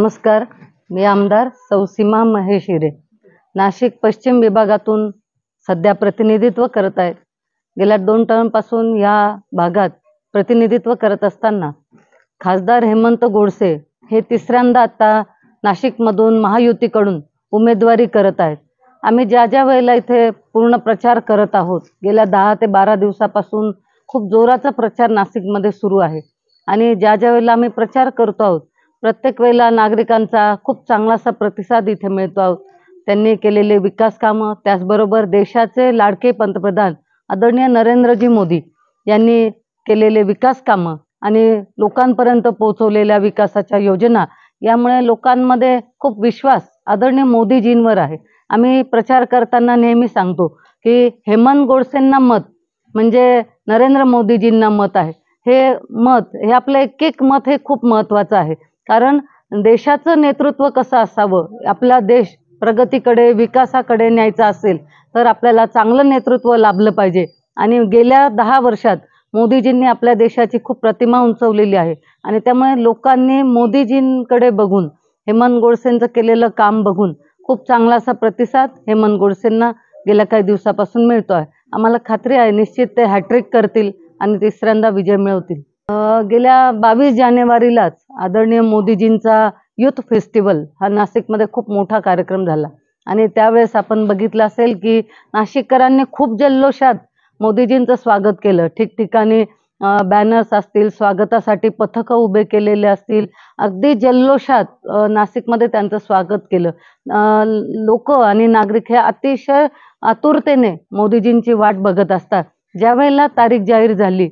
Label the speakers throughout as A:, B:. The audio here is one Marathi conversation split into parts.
A: नमस्कार, मी आमदार सौसीमा महेश हिरे नाशिक पश्चिम विभागातून सध्या प्रतिनिधित्व करत आहे। गेल्या 2 टर्मपासून या भागात प्रतिनिधित्व करत असताना खासदार हेमंत गोडसे हे तिसऱ्यांदा आता नाशिकमधून महायुतीकडून उमेदवारी करत आहेत। आम्ही ज्या वेळेला इथे पूर्ण प्रचार करत आहोत, गेल्या 10 ते 12 दिवसापासून खूप जोराचा प्रचार नाशिकमध्ये सुरू आहे आणि ज्या वेळेला आम्ही प्रचार करतो आहोत प्रत्येक वेळेला नागरिकांचा खूप चांगलासा प्रतिसाद इथे मिळतो आहोत। त्यांनी केलेले विकास कामं, त्याचबरोबर देशाचे लाडके पंतप्रधान आदरणीय नरेंद्रजी मोदी यांनी केलेले विकास कामं आणि लोकांपर्यंत पोहोचवलेल्या विकासाच्या योजना, यामुळे लोकांमध्ये खूप विश्वास आदरणीय मोदीजींवर आहे। आम्ही प्रचार करताना नेहमी सांगतो की हेमंत गोडसेंना मत म्हणजे नरेंद्र मोदीजींना मत आहे। हे मत, हे आपलं एक मत हे खूप महत्त्वाचं आहे, कारण देशाचं नेतृत्व कसं असावं, आपला देश प्रगतीकडे विकासाकडे न्यायचा असेल तर आपल्याला चांगलं नेतृत्व लाभलं पाहिजे। आणि गेल्या 10 वर्षात मोदीजींनी आपल्या देशाची खूप प्रतिमा उंचवलेली आहे आणि त्यामुळे लोकांनी मोदीजींकडे बघून, हेमंत गोडसेंचं केलेलं काम बघून खूप चांगला असा प्रतिसाद हेमंत गोडसेंना गेल्या काही दिवसापासून मिळतो आहे। आम्हाला खात्री आहे निश्चित ते हॅट्रिक करतील आणि तिसऱ्यांदा विजय मिळवतील। गेल्या 22 जानेवारीलाच आदरणीय मोदीजींचा युथ फेस्टिवल हा नाशिकमध्ये खूप मोठा कार्यक्रम झाला आणि त्यावेळेस आपण बघितलं असेल की नाशिककरांनी खूप जल्लोषात मोदीजींचं स्वागत केलं। ठिकठिकाणी बॅनर्स असतील, स्वागतासाठी पथकं उभे केलेले असतील, अगदी जल्लोषात नाशिकमध्ये त्यांचं स्वागत केलं। लोक आणि नागरिक हे अतिशय आतुरतेने मोदीजींची वाट बघत असतात। ज्यावेळेला तारीख जाहीर झाली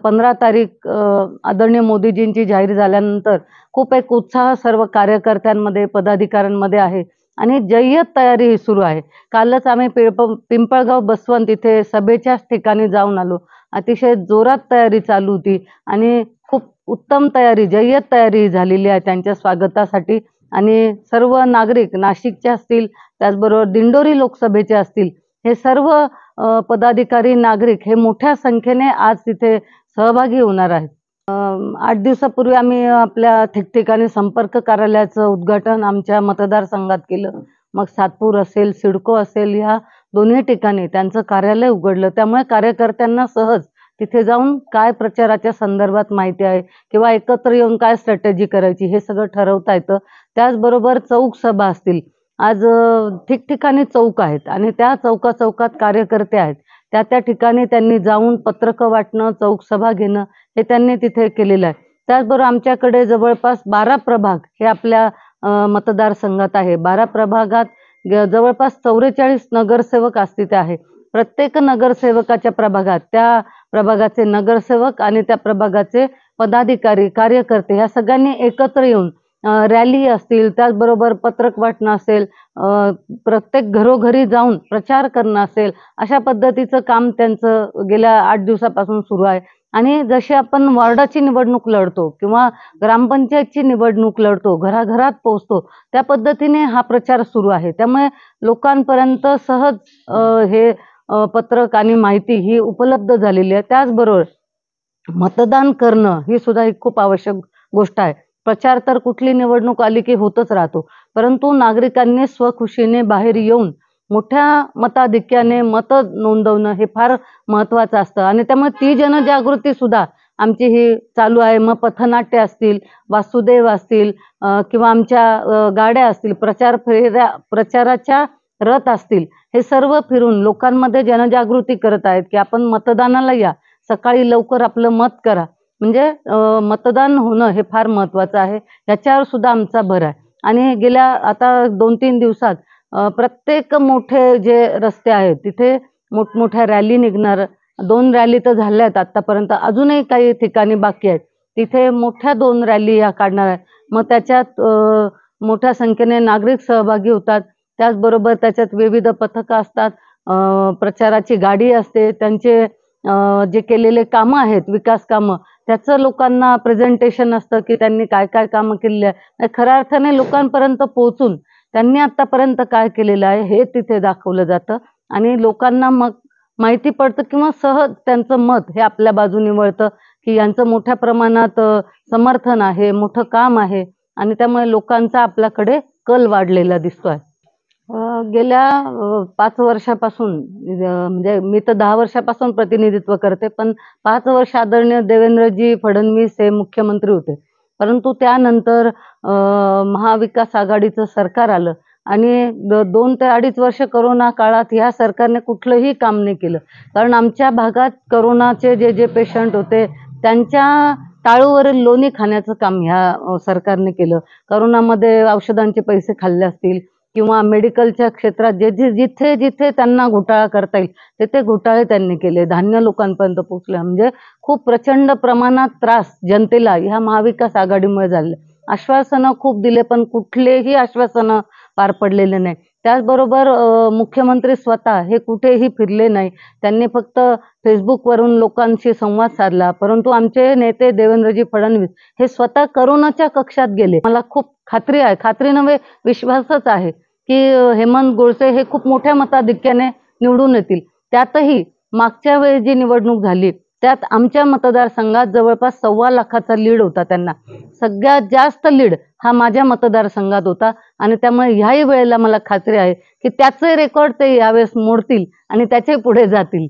A: 15 तारीख आदरणीय मोदीजींची जाहीर झाल्यानंतर खूप एक उत्साह सर्व कार्यकर्त्यांमध्ये, पदाधिकाऱ्यांमध्ये आहे आणि जय्यत तयारी सुरू आहे। कालच आम्ही पिंपळगाव बसवंत इथे सभेच्याच ठिकाणी जाऊन आलो। अतिशय जोरात तयारी चालू होती आणि खूप उत्तम तयारी, जय्यत तयारी झालेली आहे त्यांच्या स्वागतासाठी आणि सर्व नागरिक नाशिकचे असतील, त्याचबरोबर दिंडोरी लोकसभेचे असतील, हे सर्व पदाधिकारी, नागरिक हे मोठ्या संख्येने आज तिथे सहभागी होणार आहेत। 8 दिवसापूर्वी आम्ही आपल्या ठिकठिकाणी संपर्क कार्यालयाचं उद्घाटन आमच्या मतदारसंघात केलं। मग सातपूर असेल, सिडको असेल, ह्या दोन्ही ठिकाणी त्यांचं कार्यालय उघडलं। त्यामुळे कार्यकर्त्यांना सहज तिथे जाऊन काय प्रचाराच्या संदर्भात माहिती आहे किंवा एकत्र येऊन काय स्ट्रॅटेजी करायची हे सगळं ठरवता येतं। त्याचबरोबर चौक सभा असतील, आज ठिकठिकाणी चौक आहेत आणि त्या चौकात कार्यकर्ते आहेत, त्या ठिकाणी त्यांनी जाऊन पत्रकं वाटणं, चौक सभा घेणं हे त्यांनी तिथे केलेलं आहे। त्याचबरोबर आमच्याकडे जवळपास 12 प्रभाग हे आपल्या मतदारसंघात आहे। 12 प्रभागात जवळपास 44 नगरसेवक अस्तित्व आहे। प्रत्येक नगरसेवकाच्या प्रभागात त्या प्रभागाचे नगरसेवक आणि त्या प्रभागाचे पदाधिकारी, कार्यकर्ते ह्या सगळ्यांनी एकत्र येऊन रॅली असतील, त्याचबरोबर पत्रक वाटणं असेल, प्रत्येक घरोघरी जाऊन प्रचार करणं असेल, अशा पद्धतीचं काम त्यांचं गेल्या 8 दिवसापासून सुरू आहे। आणि जशी आपण वॉर्डाची निवडणूक लढतो किंवा ग्रामपंचायतची निवडणूक लढतो, घराघरात पोहोचतो, त्या पद्धतीने हा प्रचार सुरू आहे। त्यामुळे लोकांपर्यंत सहज हे पत्रक आणि माहिती ही उपलब्ध झालेली आहे। त्याचबरोबर मतदान करणं ही सुद्धा एक खूप आवश्यक गोष्ट आहे। प्रचार तर कुठली निवडणूक आली की होतच राहतो, परंतु नागरिकांनी स्वखुशीने बाहेर येऊन मोठ्या मताधिक्याने मत नोंदवणं हे फार महत्त्वाचं असतं आणि त्यामुळे ती जनजागृती सुद्धा आमची ही चालू आहे। मग पथनाट्य असतील, वासुदेव असतील किंवा आमच्या गाड्या असतील, प्रचाराच्या रथ असतील, हे सर्व फिरून लोकांमध्ये जनजागृती करत आहेत की आपण मतदानाला या, सकाळी लवकर आपलं मत करा, म्हणजे मतदान होणं हे फार महत्त्वाचं आहे। याच्यावर सुद्धा आमचा भर आहे। आणि गेल्या आता 2-3 दिवसात प्रत्येक मोठे जे रस्ते आहेत तिथे मोठमोठ्या रॅली निघणार। 2 रॅली तर झाल्या आहेत आतापर्यंत, अजूनही काही ठिकाणी बाकी आहेत, तिथे मोठ्या 2 रॅली या काढणार आहेत। मग त्याच्यात मोठ्या संख्येने नागरिक सहभागी होतात, त्याचबरोबर त्याच्यात विविध पथकं असतात, प्रचाराची गाडी असते, त्यांचे जे केलेले कामं आहेत, विकास कामं, त्याचं लोकांना प्रेझेंटेशन असतं की त्यांनी काय काय कामं केलेली आहे। खऱ्या अर्थाने लोकांपर्यंत पोहोचून त्यांनी आतापर्यंत काय केलेलं आहे हे तिथे दाखवलं जातं आणि लोकांना मग माहिती पडतं किंवा सहज त्यांचं मत हे आपल्या बाजूने वळतं की यांचं मोठ्या प्रमाणात समर्थन आहे, मोठं काम आहे आणि त्यामुळे लोकांचा आपल्याकडे कल वाढलेला दिसतोय. गेल्या 5 वर्षापासून म्हणजे मी तर 10 वर्षापासून प्रतिनिधित्व करते, पण 5 वर्ष आदरणीय देवेंद्रजी फडणवीस हे मुख्यमंत्री होते. परंतु त्यानंतर महाविकास आघाडीचं सरकार आलं आणि 2 ते 2.5 वर्ष कोरोना काळात ह्या सरकारने कुठलंही काम नाही केलं. कारण आमच्या भागात कोरोनाचे जे पेशंट होते त्यांच्या टाळूवरील लोणी खाण्याचं काम ह्या सरकारने केलं. कोरोनामध्ये औषधांचे पैसे खाल्ले असतील किंवा मेडिकलच्या क्षेत्रात जिथे जिथे त्यांना घोटाळा करता येईल तिथे घोटाळे त्यांनी केले. धान्य लोकांपर्यंत पोहोचलं. म्हणजे खूप प्रचंड प्रमाणात त्रास जनतेला ह्या महाविकास आघाडीमुळे झाले. आश्वासनं खूप दिले पण कुठलेही आश्वासनं पार पडलेले नाही. त्याचबरोबर मुख्यमंत्री स्वतः हे कुठेही फिरले नाही. त्यांनी फक्त फेसबुकवरून लोकांशी संवाद साधला. परंतु आमचे नेते देवेंद्रजी फडणवीस हे स्वतः करोनाच्या कक्षात गेले. मला खूप खात्री आहे, खात्री नव्हे विश्वासच आहे की हेमंत गोडसे हे खूप मोठ्या मताधिक्याने निवडून येतील. त्यातही मागच्या वेळी जी निवडणूक झाली त्यात आमच्या मतदारसंघात जवळपास 1.25 लाखाचा लीड होता त्यांना. सगळ्यात जास्त लीड हा माझ्या मतदारसंघात होता आणि त्यामुळे ह्याही वेळेला मला खात्री आहे की त्याचे रेकॉर्ड ते यावेळेस मोडतील आणि त्याचे पुढे जातील.